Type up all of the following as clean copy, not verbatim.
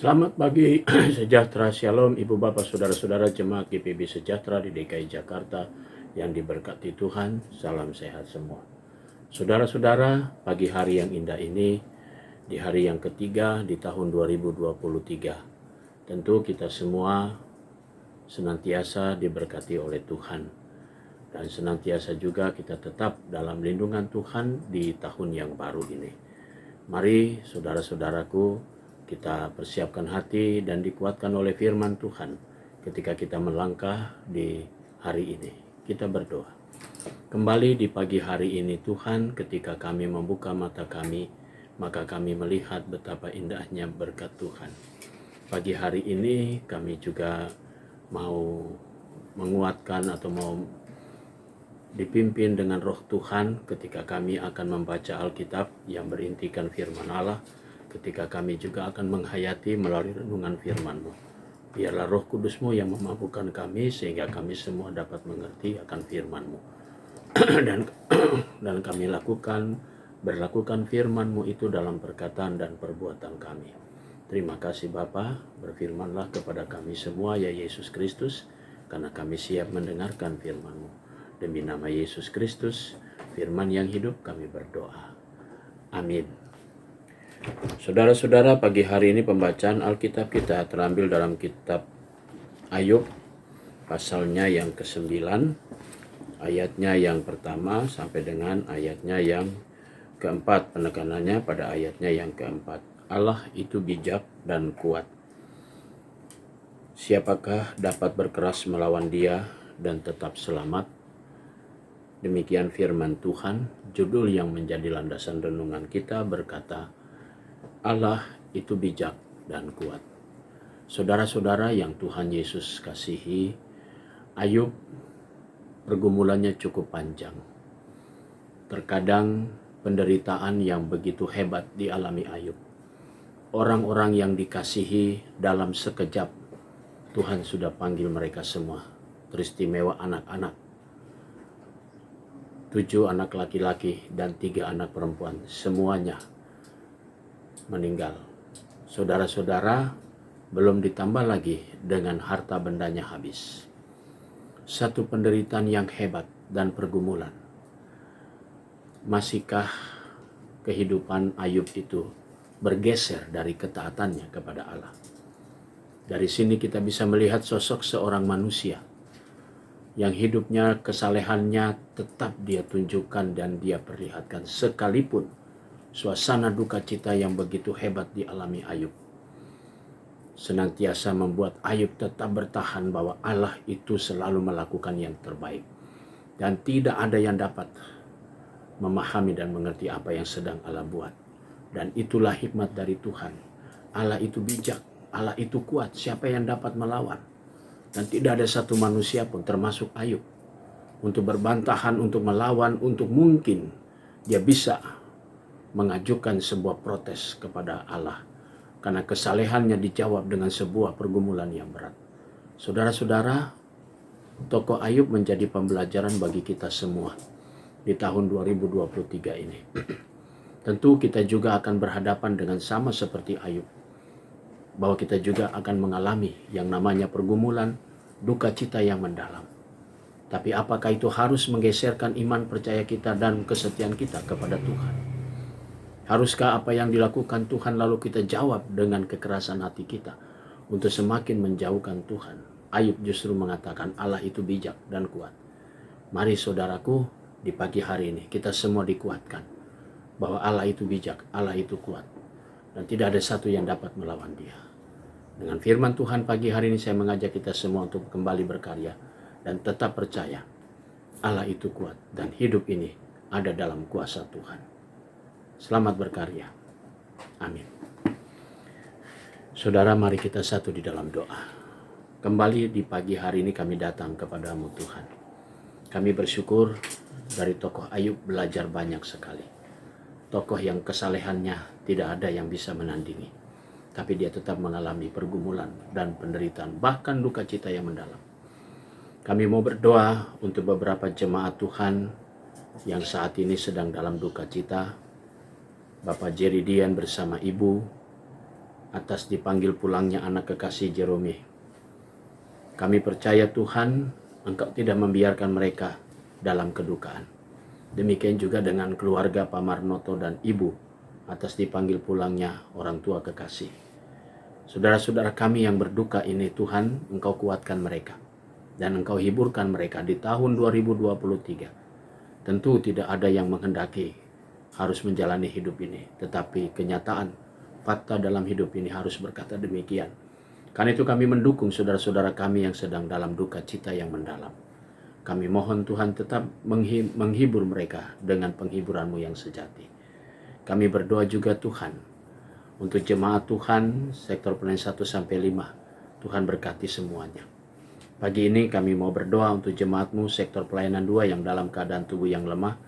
Selamat pagi, sejahtera, shalom, ibu bapak, saudara-saudara jemaat GPB Sejahtera di DKI Jakarta yang diberkati Tuhan, salam sehat semua. Saudara-saudara, pagi hari yang indah ini, di hari yang ketiga di tahun 2023, tentu kita semua senantiasa diberkati oleh Tuhan. Dan senantiasa juga kita tetap dalam lindungan Tuhan di tahun yang baru ini. Mari saudara-saudaraku, kita persiapkan hati dan dikuatkan oleh firman Tuhan ketika kita melangkah di hari ini. Kita berdoa. Kembali di pagi hari ini Tuhan, ketika kami membuka mata kami, maka kami melihat betapa indahnya berkat Tuhan. Pagi hari ini kami juga mau menguatkan atau mau dipimpin dengan roh Tuhan ketika kami akan membaca Alkitab yang berintikan firman Allah, ketika kami juga akan menghayati melalui renungan firman-Mu. Biarlah Roh Kudus-Mu yang memampukan kami sehingga kami semua dapat mengerti akan firman-Mu. dan kami berlakukan firman-Mu itu dalam perkataan dan perbuatan kami. Terima kasih Bapa, berfirmanlah kepada kami semua ya Yesus Kristus, karena kami siap mendengarkan firman-Mu. Demi nama Yesus Kristus, firman yang hidup, kami berdoa. Amin. Saudara-saudara, pagi hari ini pembacaan Alkitab kita terambil dalam kitab Ayub, pasalnya yang ke-9, ayatnya yang pertama sampai dengan ayatnya yang keempat. Penekanannya pada ayatnya yang keempat. Allah itu bijak dan kuat. Siapakah dapat berkeras melawan Dia dan tetap selamat? Demikian firman Tuhan. Judul yang menjadi landasan renungan kita berkata, Allah itu bijak dan kuat. Saudara-saudara yang Tuhan Yesus kasihi, Ayub pergumulannya cukup panjang. Terkadang penderitaan yang begitu hebat dialami Ayub. Orang-orang yang dikasihi dalam sekejap, Tuhan sudah panggil mereka semua. Teristimewa anak-anak. 7 anak laki-laki dan 3 anak perempuan, semuanya meninggal. Saudara-saudara, belum ditambah lagi dengan harta bendanya habis. Satu penderitaan yang hebat dan pergumulan. Masihkah kehidupan Ayub itu bergeser dari ketaatannya kepada Allah? Dari sini kita bisa melihat sosok seorang manusia yang hidupnya, kesalehannya tetap dia tunjukkan dan dia perlihatkan, sekalipun suasana duka cita yang begitu hebat dialami Ayub. Senantiasa membuat Ayub tetap bertahan bahwa Allah itu selalu melakukan yang terbaik. Dan tidak ada yang dapat memahami dan mengerti apa yang sedang Allah buat. Dan itulah hikmat dari Tuhan. Allah itu bijak, Allah itu kuat, siapa yang dapat melawan? Dan tidak ada satu manusia pun termasuk Ayub untuk berbantahan, untuk melawan, untuk mungkin dia bisa mengajukan sebuah protes kepada Allah. Karena kesalehannya dijawab dengan sebuah pergumulan yang berat. Saudara-saudara, tokoh Ayub menjadi pembelajaran bagi kita semua di tahun 2023 ini. Tentu kita juga akan berhadapan dengan sama seperti Ayub, bahwa kita juga akan mengalami yang namanya pergumulan, duka cita yang mendalam. Tapi apakah itu harus menggeserkan iman percaya kita dan kesetiaan kita kepada Tuhan? Haruskah apa yang dilakukan Tuhan lalu kita jawab dengan kekerasan hati kita untuk semakin menjauhkan Tuhan? Ayub justru mengatakan Allah itu bijak dan kuat. Mari saudaraku, di pagi hari ini kita semua dikuatkan bahwa Allah itu bijak, Allah itu kuat. Dan tidak ada satu yang dapat melawan Dia. Dengan firman Tuhan pagi hari ini saya mengajak kita semua untuk kembali berkarya dan tetap percaya Allah itu kuat dan hidup ini ada dalam kuasa Tuhan. Selamat berkarya. Amin. Saudara, mari kita satu di dalam doa. Kembali di pagi hari ini kami datang kepadamu Tuhan. Kami bersyukur dari tokoh Ayub belajar banyak sekali. Tokoh yang kesalehannya tidak ada yang bisa menandingi. Tapi dia tetap mengalami pergumulan dan penderitaan, bahkan duka cita yang mendalam. Kami mau berdoa untuk beberapa jemaat Tuhan yang saat ini sedang dalam duka cita. Bapak Jerry Dian bersama Ibu atas dipanggil pulangnya anak kekasih Jerome. Kami percaya Tuhan, Engkau tidak membiarkan mereka dalam kedukaan. Demikian juga dengan keluarga Pak Marnoto dan Ibu atas dipanggil pulangnya orang tua kekasih. Saudara-saudara kami yang berduka ini, Tuhan, Engkau kuatkan mereka dan Engkau hiburkan mereka di tahun 2023. Tentu tidak ada yang menghendaki harus menjalani hidup ini, tetapi kenyataan, fakta dalam hidup ini harus berkata demikian. Karena itu kami mendukung saudara-saudara kami yang sedang dalam duka cita yang mendalam. Kami mohon Tuhan tetap menghibur mereka dengan penghiburan-Mu yang sejati. Kami berdoa juga Tuhan, untuk jemaat Tuhan, sektor pelayanan 1-5, Tuhan berkati semuanya. Pagi ini kami mau berdoa untuk jemaat-Mu sektor pelayanan 2 yang dalam keadaan tubuh yang lemah.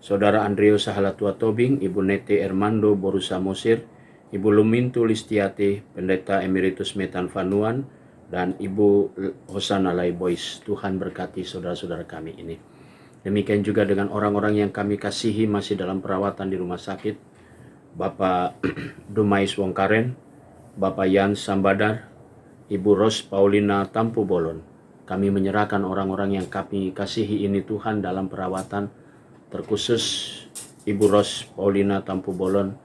Saudara Andreo Sahalatua Tobing, Ibu Nete Ermando Borusa Mosir, Ibu Lumintu Listiati, Pendeta Emeritus Metan Vanuan, dan Ibu Hosana Lai Boys. Tuhan berkati saudara-saudara kami ini. Demikian juga dengan orang-orang yang kami kasihi masih dalam perawatan di rumah sakit. Bapak Dumais Wongkaren, Bapak Yan Sambadar, Ibu Ros Paulina Tampu Bolon. Kami menyerahkan orang-orang yang kami kasihi ini Tuhan dalam perawatan, terkhusus Ibu Ros Paulina Tampu Bolon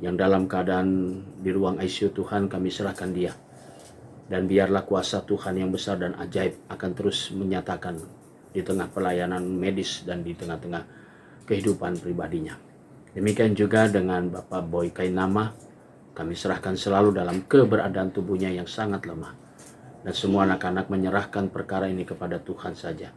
yang dalam keadaan di ruang ICU. Tuhan, kami serahkan dia. Dan biarlah kuasa Tuhan yang besar dan ajaib akan terus menyatakan di tengah pelayanan medis dan di tengah-tengah kehidupan pribadinya. Demikian juga dengan Bapak Boy Kainama, kami serahkan selalu dalam keberadaan tubuhnya yang sangat lemah. Dan semua anak-anak menyerahkan perkara ini kepada Tuhan saja.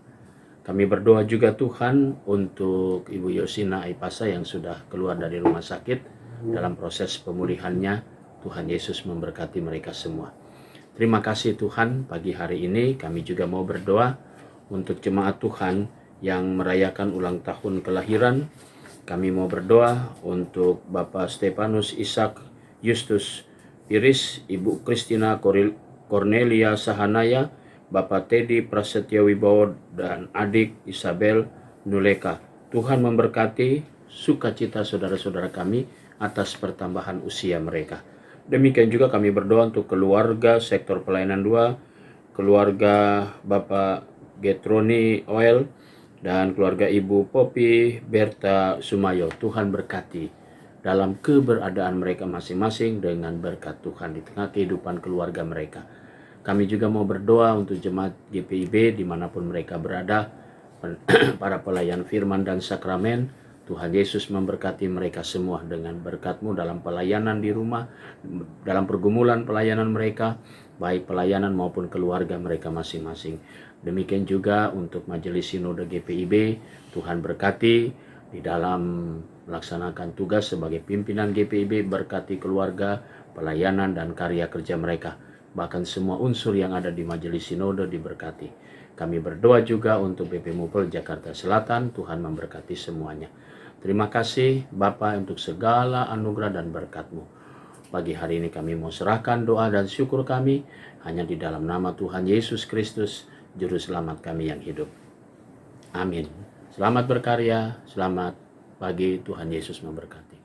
Kami berdoa juga Tuhan untuk Ibu Yosina Aipasa yang sudah keluar dari rumah sakit dalam proses pemulihannya. Tuhan Yesus memberkati mereka semua. Terima kasih Tuhan, pagi hari ini kami juga mau berdoa untuk jemaat Tuhan yang merayakan ulang tahun kelahiran. Kami mau berdoa untuk Bapak Stefanus Ishak Justus Iris, Ibu Kristina Cornelia Sahanaya, Bapak Teddy Prasetya Wibowo, dan adik Isabel Nuleka. Tuhan memberkati sukacita saudara-saudara kami atas pertambahan usia mereka. Demikian juga kami berdoa untuk keluarga sektor pelayanan 2, keluarga Bapak Getroni Oel, dan keluarga Ibu Popi Berta Sumayo. Tuhan berkati dalam keberadaan mereka masing-masing dengan berkat Tuhan di tengah kehidupan keluarga mereka. Kami juga mau berdoa untuk jemaat GPIB dimanapun mereka berada, para pelayan firman dan sakramen. Tuhan Yesus memberkati mereka semua dengan berkat-Mu dalam pelayanan di rumah, dalam pergumulan pelayanan mereka, baik pelayanan maupun keluarga mereka masing-masing. Demikian juga untuk Majelis Sinode GPIB, Tuhan berkati di dalam melaksanakan tugas sebagai pimpinan GPIB, berkati keluarga, pelayanan, dan karya kerja mereka. Bahkan semua unsur yang ada di Majelis Sinode diberkati. Kami berdoa juga untuk BP Mupel Jakarta Selatan, Tuhan memberkati semuanya. Terima kasih Bapa untuk segala anugerah dan berkat-Mu. Pagi hari ini kami mau serahkan doa dan syukur kami hanya di dalam nama Tuhan Yesus Kristus, Juru Selamat kami yang hidup. Amin. Selamat berkarya, selamat pagi, Tuhan Yesus memberkati.